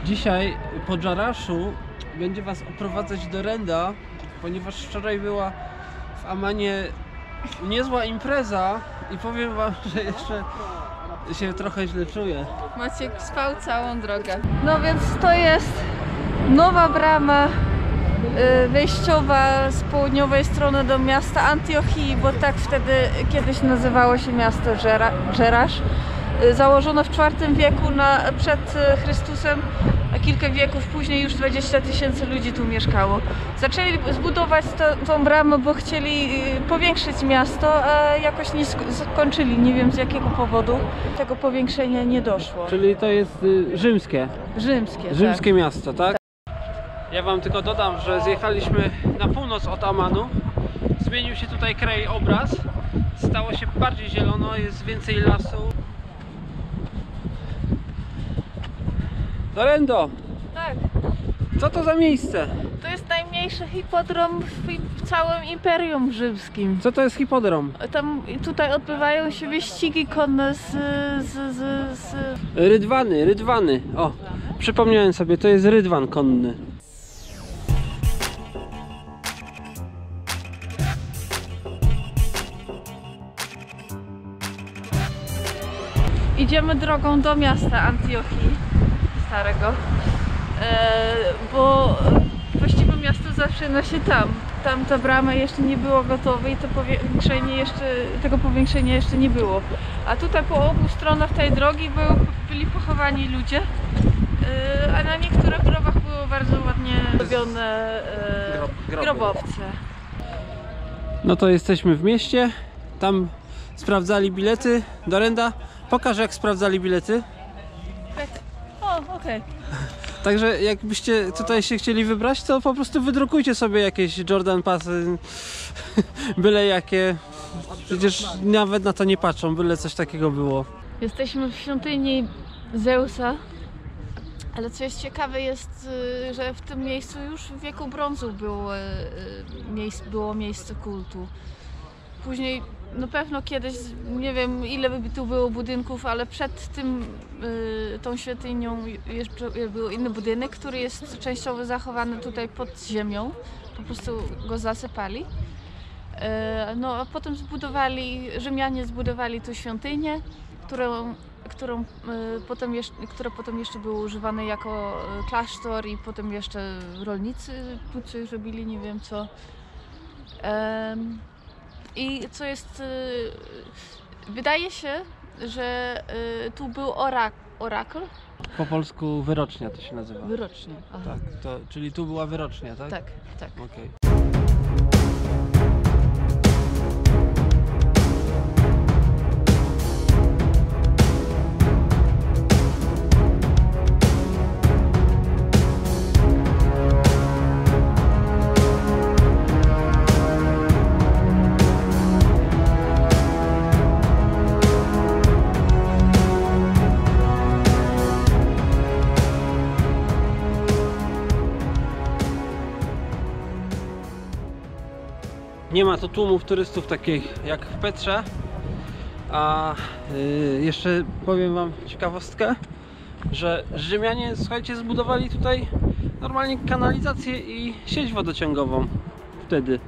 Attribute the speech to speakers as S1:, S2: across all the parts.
S1: Dzisiaj po Dżaraszu będzie was oprowadzać do Renda, ponieważ wczoraj była w Amanie niezła impreza i powiem wam, że jeszcze się trochę źle czuję.
S2: Maciek spał całą drogę. No więc to jest nowa brama wejściowa z południowej strony do miasta Antiochii, bo tak wtedy kiedyś nazywało się miasto Dżerasz. Założono w IV wieku przed Chrystusem, a kilka wieków później już 20 000 ludzi tu mieszkało. Zaczęli zbudować tą bramę, bo chcieli powiększyć miasto, a jakoś nie skończyli, nie wiem z jakiego powodu. Tego powiększenia nie doszło.
S1: Czyli to jest rzymskie?
S2: Rzymskie,
S1: tak. Miasto, tak? Ja wam tylko dodam, że zjechaliśmy na północ od Amanu. Zmienił się tutaj krajobraz. Stało się bardziej zielono, jest więcej lasu. Dorendo!
S2: Tak.
S1: Co to za miejsce?
S2: To jest najmniejszy hipodrom w całym Imperium Rzymskim.
S1: Co to jest hipodrom?
S2: Tutaj odbywają się wyścigi konne
S1: Rydwany. O, przypomniałem sobie, to jest rydwan konny.
S2: Idziemy drogą do miasta Antiochii starego, bo właściwie miasto zaczyna się tam. Tam ta brama jeszcze nie było gotowe i tego powiększenia jeszcze nie było. A tutaj po obu stronach tej drogi byli pochowani ludzie, a na niektórych grobach było bardzo ładnie zrobione grobowce.
S1: No to jesteśmy w mieście. Tam sprawdzali bilety. Dorenda, pokaż jak sprawdzali bilety.
S2: Tak. O, okej.
S1: Także jakbyście tutaj się chcieli wybrać, to po prostu wydrukujcie sobie jakieś Jordan Passy, byle jakie. Przecież nawet na to nie patrzą, byle coś takiego było.
S2: Jesteśmy w świątyni Zeusa, ale co jest ciekawe jest, że w tym miejscu już w wieku brązu było miejsce kultu. Później na pewno kiedyś, nie wiem ile by tu było budynków, ale przed tą świątynią jeszcze był inny budynek, który jest częściowo zachowany tutaj pod ziemią. Po prostu go zasypali. No a potem Rzymianie zbudowali tu świątynię, które potem jeszcze było używane jako klasztor i potem jeszcze rolnicy tu coś robili, nie wiem co. I co jest, wydaje się, że tu był orakel.
S1: Po polsku wyrocznia to się nazywa.
S2: Wyrocznia. Aha.
S1: Tak, czyli tu była wyrocznia, tak?
S2: Tak, tak.
S1: Okay. Nie ma tu tłumów turystów takich jak w Petrze. A jeszcze powiem wam ciekawostkę, że Rzymianie, słuchajcie, zbudowali tutaj normalnie kanalizację i sieć wodociągową wtedy.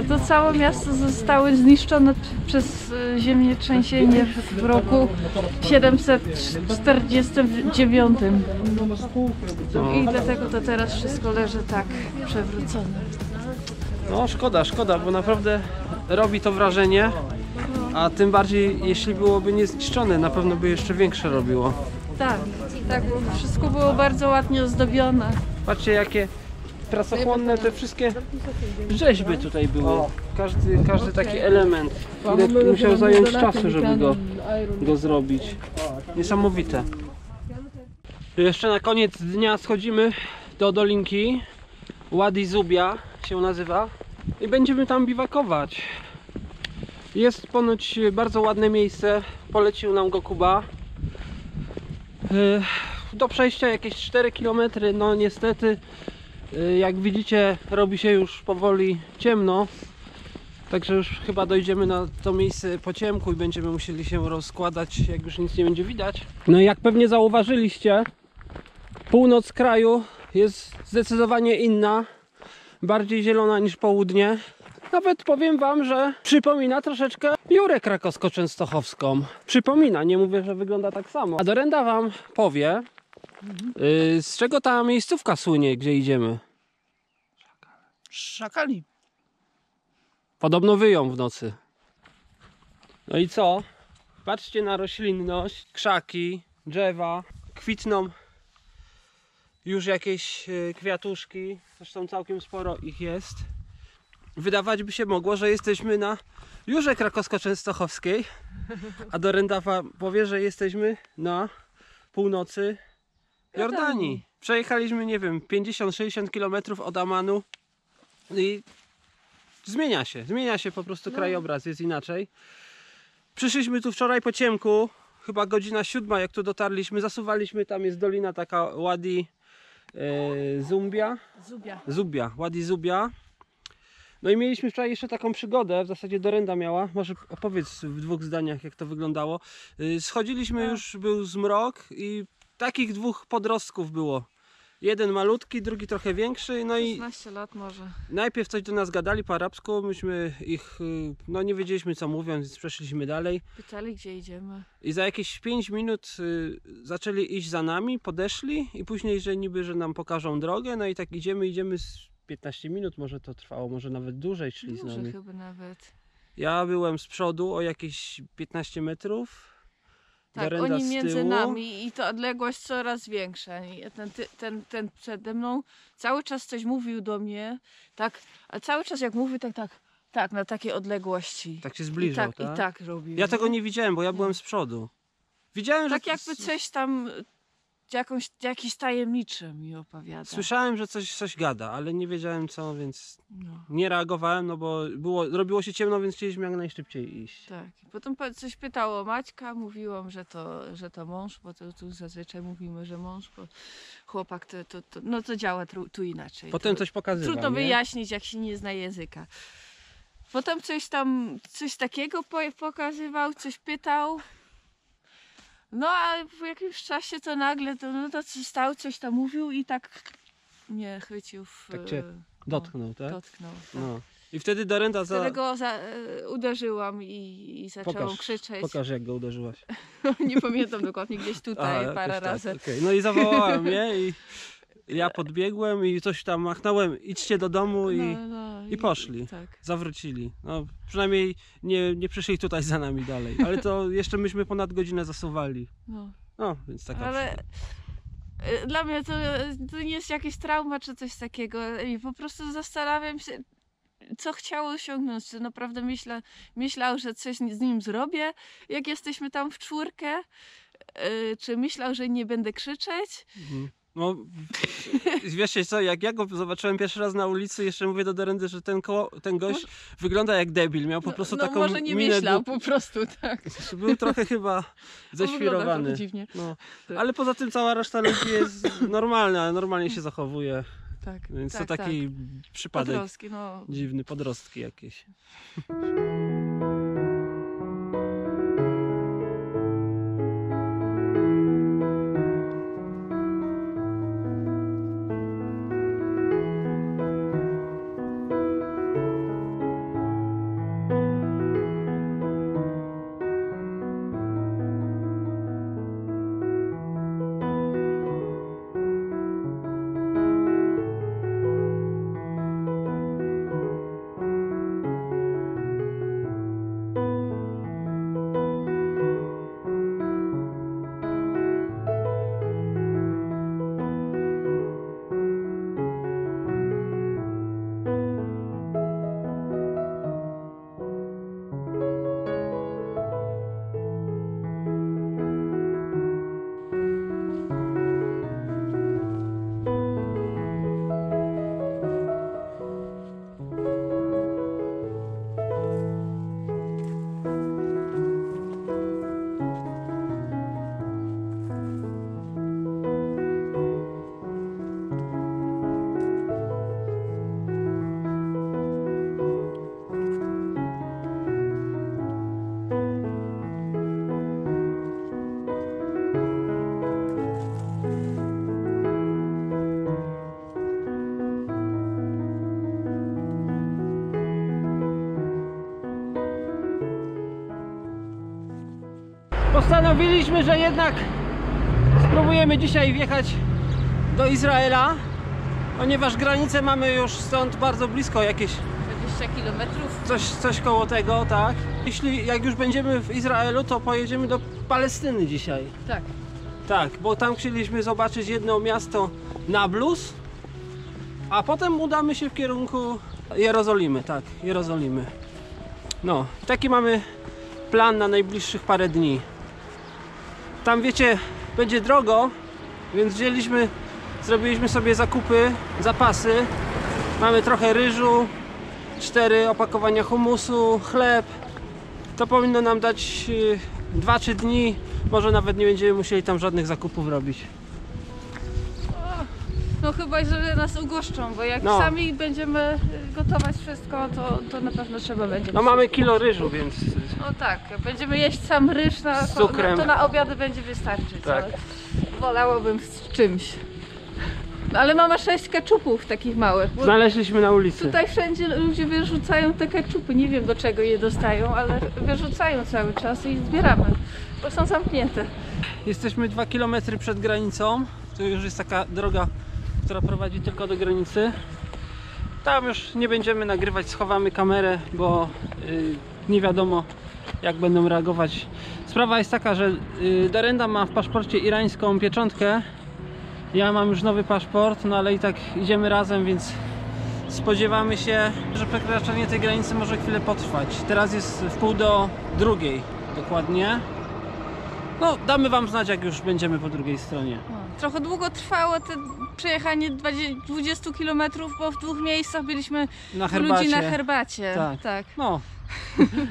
S2: To całe miasto zostało zniszczone przez ziemiotrzęsienie w roku 749. I dlatego to teraz wszystko leży tak przewrócone.
S1: No szkoda, bo naprawdę robi to wrażenie, a tym bardziej jeśli byłoby niezniszczone, na pewno by jeszcze większe robiło.
S2: Tak, bo wszystko było bardzo ładnie ozdobione.
S1: Patrzcie jakie pracochłonne te wszystkie rzeźby tutaj były. Każdy taki element. Ile musiał zająć czasu, żeby go zrobić. Niesamowite. Jeszcze na koniec dnia schodzimy do dolinki. Wadi Zubia się nazywa. I będziemy tam biwakować. Jest ponoć bardzo ładne miejsce. Polecił nam go Kuba. Do przejścia jakieś 4 km, no niestety jak widzicie robi się już powoli ciemno. Także już chyba dojdziemy na to miejsce po ciemku i będziemy musieli się rozkładać, jak już nic nie będzie widać. No i jak pewnie zauważyliście, północ kraju jest zdecydowanie inna, bardziej zielona niż południe. Nawet powiem wam, że przypomina troszeczkę Jurę Krakowsko-Częstochowską. Przypomina, nie mówię, że wygląda tak samo. A Dorenda wam powie, z czego ta miejscówka słynie, gdzie idziemy.
S3: Szakali.
S1: Podobno wyją w nocy. No i co? Patrzcie na roślinność, krzaki, drzewa, kwitną już jakieś kwiatuszki, zresztą całkiem sporo ich jest. Wydawać by się mogło, że jesteśmy na Jurze Krakowsko-Częstochowskiej, a Dorenda powie, że jesteśmy na północy Jordanii. Przejechaliśmy, nie wiem, 50-60 km od Amanu i zmienia się po prostu krajobraz, jest inaczej. Przyszliśmy tu wczoraj po ciemku, chyba godzina 7, jak tu dotarliśmy, zasuwaliśmy, tam jest dolina taka Wadi Zubia, Wadi Zubia. No i mieliśmy wczoraj jeszcze taką przygodę, w zasadzie Dorenda miała, może opowiedz w 2 zdaniach, jak to wyglądało. Schodziliśmy już, był zmrok i takich 2 podrostków było. Jeden malutki, drugi trochę większy, no i
S2: 16 lat może.
S1: najpierw coś do nas gadali po arabsku, myśmy ich, no nie wiedzieliśmy co mówią, więc przeszliśmy dalej.
S2: Pytali, gdzie idziemy.
S1: I za jakieś 5 minut zaczęli iść za nami, podeszli i później, że nam pokażą drogę, no i tak idziemy z 15 minut, może to trwało, może nawet dłużej szli z
S2: Może
S1: nami.
S2: chyba nawet.
S1: Ja byłem z przodu o jakieś 15 metrów.
S2: Tak,
S1: Dorenda
S2: oni
S1: z
S2: między
S1: tyłu.
S2: nami i to odległość coraz większa. I ten przede mną cały czas coś mówił do mnie, tak, a cały czas jak mówił, tak, na takiej odległości.
S1: Tak się zbliżał,
S2: I tak robił.
S1: Ja tego nie widziałem, bo ja byłem z przodu. Widziałem,
S2: Tak
S1: że...
S2: jakby coś tam, jakiś tajemniczy mi opowiada.
S1: Słyszałem, że coś gada, ale nie wiedziałem co, więc
S2: No,
S1: nie reagowałem, no bo robiło się ciemno, więc chcieliśmy jak najszybciej iść.
S2: tak. Potem coś pytało Maćka, mówiłam, że to mąż, bo tu zazwyczaj mówimy, że mąż, bo chłopak to działa tu inaczej.
S1: Potem
S2: To
S1: coś pokazywał,
S2: trudno
S1: nie?
S2: wyjaśnić, jak się nie zna języka. Potem coś takiego pokazywał, coś pytał. No a w jakimś czasie to nagle to stał, coś tam mówił i tak mnie chwycił
S1: Tak cię dotknął, tak?
S2: dotknął. Tak.
S1: No. I wtedy Dorenda
S2: Wtedy go uderzyłam i zaczęłam krzyczeć.
S1: Pokaż jak go uderzyłaś.
S2: Nie pamiętam dokładnie, gdzieś tutaj parę
S1: jakoś
S2: razy.
S1: Tak, okay. No i zawołałem, nie? I ja podbiegłem i coś tam machnąłem, idźcie do domu i poszli.
S2: Tak.
S1: Zawrócili. No, przynajmniej nie przyszli tutaj za nami dalej. Ale to jeszcze myśmy ponad godzinę zasuwali. No, więc taka
S2: Ale dla mnie to nie jest jakieś trauma czy coś takiego. I po prostu zastanawiam się, co chciał osiągnąć. Czy naprawdę myślał, że coś z nim zrobię, jak jesteśmy tam w 4? Czy myślał, że nie będę krzyczeć?
S1: No, wiesz co, jak ja go zobaczyłem pierwszy raz na ulicy, jeszcze mówię do Dorendy, że ten gość wygląda jak debil, miał po prostu taką
S2: może nie
S1: minę,
S2: myślał, po prostu tak.
S1: Był trochę chyba ześwirowany.
S2: Trochę dziwnie.
S1: No.
S2: Tak.
S1: Ale poza tym cała reszta ludzi jest normalna, normalnie się zachowuje,
S2: Tak,
S1: więc
S2: tak,
S1: to taki przypadek
S2: Podrostki, no.
S1: dziwny, podrostki jakieś. Postanowiliśmy, że jednak spróbujemy dzisiaj wjechać do Izraela, ponieważ granicę mamy już stąd bardzo blisko, jakieś
S2: 20 km.
S1: coś koło tego, tak. Jak już będziemy w Izraelu, to pojedziemy do Palestyny dzisiaj.
S2: Tak.
S1: Tak, bo tam chcieliśmy zobaczyć jedno miasto, Nablus, a potem udamy się w kierunku Jerozolimy, tak, Jerozolimy. No, taki mamy plan na najbliższych parę dni. Tam, wiecie, będzie drogo, więc zrobiliśmy sobie zakupy, zapasy. Mamy trochę ryżu, 4 opakowania humusu, chleb. To powinno nam dać 2-3 dni. Może nawet nie będziemy musieli tam żadnych zakupów robić.
S2: No chyba, że nas ugoszczą, bo jak sami będziemy gotować wszystko, to na pewno trzeba będzie.
S1: No mamy kilo ryżu, więc...
S2: No tak, jak będziemy jeść sam ryż
S1: z cukrem,
S2: to na obiady będzie wystarczyć,
S1: tak.
S2: ale wolałabym z czymś. Ale mamy 6 keczupów takich małych.
S1: Znaleźliśmy na ulicy.
S2: Tutaj wszędzie ludzie wyrzucają te keczupy, nie wiem do czego je dostają, ale wyrzucają cały czas i zbieramy, bo są zamknięte.
S1: Jesteśmy 2 km przed granicą. Tu już jest taka droga, która prowadzi tylko do granicy. Tam już nie będziemy nagrywać, schowamy kamerę, bo nie wiadomo jak będą reagować. Sprawa jest taka, że Darenda ma w paszporcie irańską pieczątkę. Ja mam już nowy paszport, no ale i tak idziemy razem, więc spodziewamy się, że przekraczanie tej granicy może chwilę potrwać. Teraz jest w pół do drugiej dokładnie. No, damy wam znać, jak już będziemy po drugiej stronie.
S2: Trochę długo trwało te przejechanie 20 km, bo w 2 miejscach byliśmy
S1: Na
S2: ludzi na herbacie. Tak.
S1: No,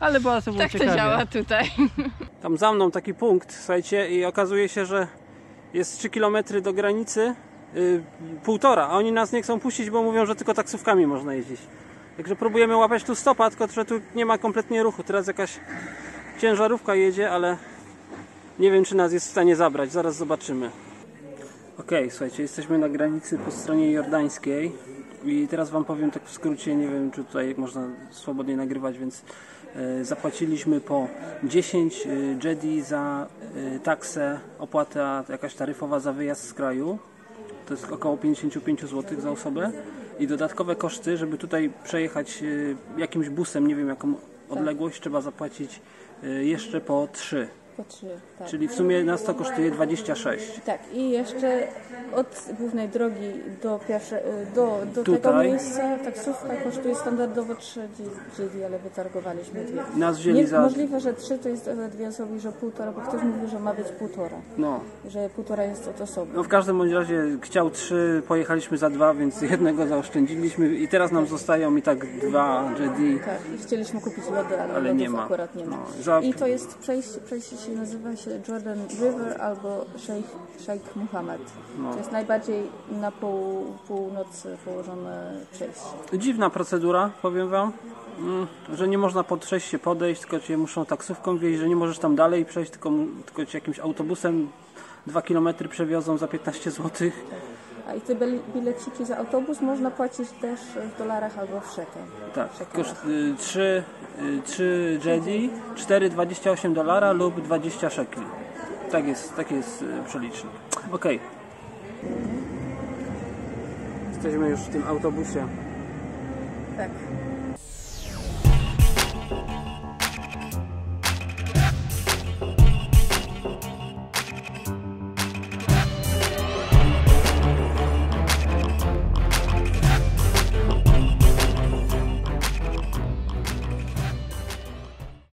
S1: ale to było
S2: Tak
S1: ciekawie.
S2: to działa tutaj.
S1: Tam za mną taki punkt, słuchajcie, i okazuje się, że jest 3 km do granicy, 1,5, a oni nas nie chcą puścić, bo mówią, że tylko taksówkami można jeździć. Także próbujemy łapać tu stopa, tylko że tu nie ma kompletnie ruchu. Teraz jakaś ciężarówka jedzie, ale nie wiem, czy nas jest w stanie zabrać. Zaraz zobaczymy. Okej, słuchajcie, jesteśmy na granicy po stronie jordańskiej i teraz wam powiem tak w skrócie, nie wiem, czy tutaj można swobodnie nagrywać, więc zapłaciliśmy po 10 dżedi za taksę, opłata jakaś taryfowa za wyjazd z kraju. To jest około 55 zł za osobę i dodatkowe koszty, żeby tutaj przejechać jakimś busem, nie wiem jaką odległość, trzeba zapłacić jeszcze po 3.
S3: Po 3, tak.
S1: Czyli w sumie nas to kosztuje 26.
S3: Tak, i jeszcze od głównej drogi do tego
S1: Tutaj
S3: miejsca taksówka kosztuje standardowo 3 GD, ale wytargowaliśmy 2.
S1: nas wzięli za...
S3: Możliwe, że 3 to jest 2 osoby, że 1,5, bo ktoś mówi, że ma być 1,5.
S1: No.
S3: Że 1,5 jest od osoby.
S1: No w każdym bądź razie chciał 3, pojechaliśmy za 2, więc jednego zaoszczędziliśmy i teraz nam zostają i tak 2 GD.
S3: Tak, i chcieliśmy kupić lody, ale lodów
S1: nie ma.
S3: akurat nie ma.
S1: No,
S3: I to jest przejście się nazywa się Jordan River albo Sheikh Mohammed.
S1: No.
S3: To jest najbardziej na północy położone przejście.
S1: Dziwna procedura, powiem wam, że nie można pod 6 się podejść, tylko cię muszą taksówką wieźć, że nie możesz tam dalej przejść, tylko cię jakimś autobusem 2 km przewiozą za 15 zł.
S3: A i te bileciki za autobus można płacić też w dolarach albo w shekel.
S1: Tak, koszt 3 dżedi, 4,28 dolara lub 20 szekli. Taki jest przelicznik. Okej. Jesteśmy już w tym autobusie.
S3: Tak.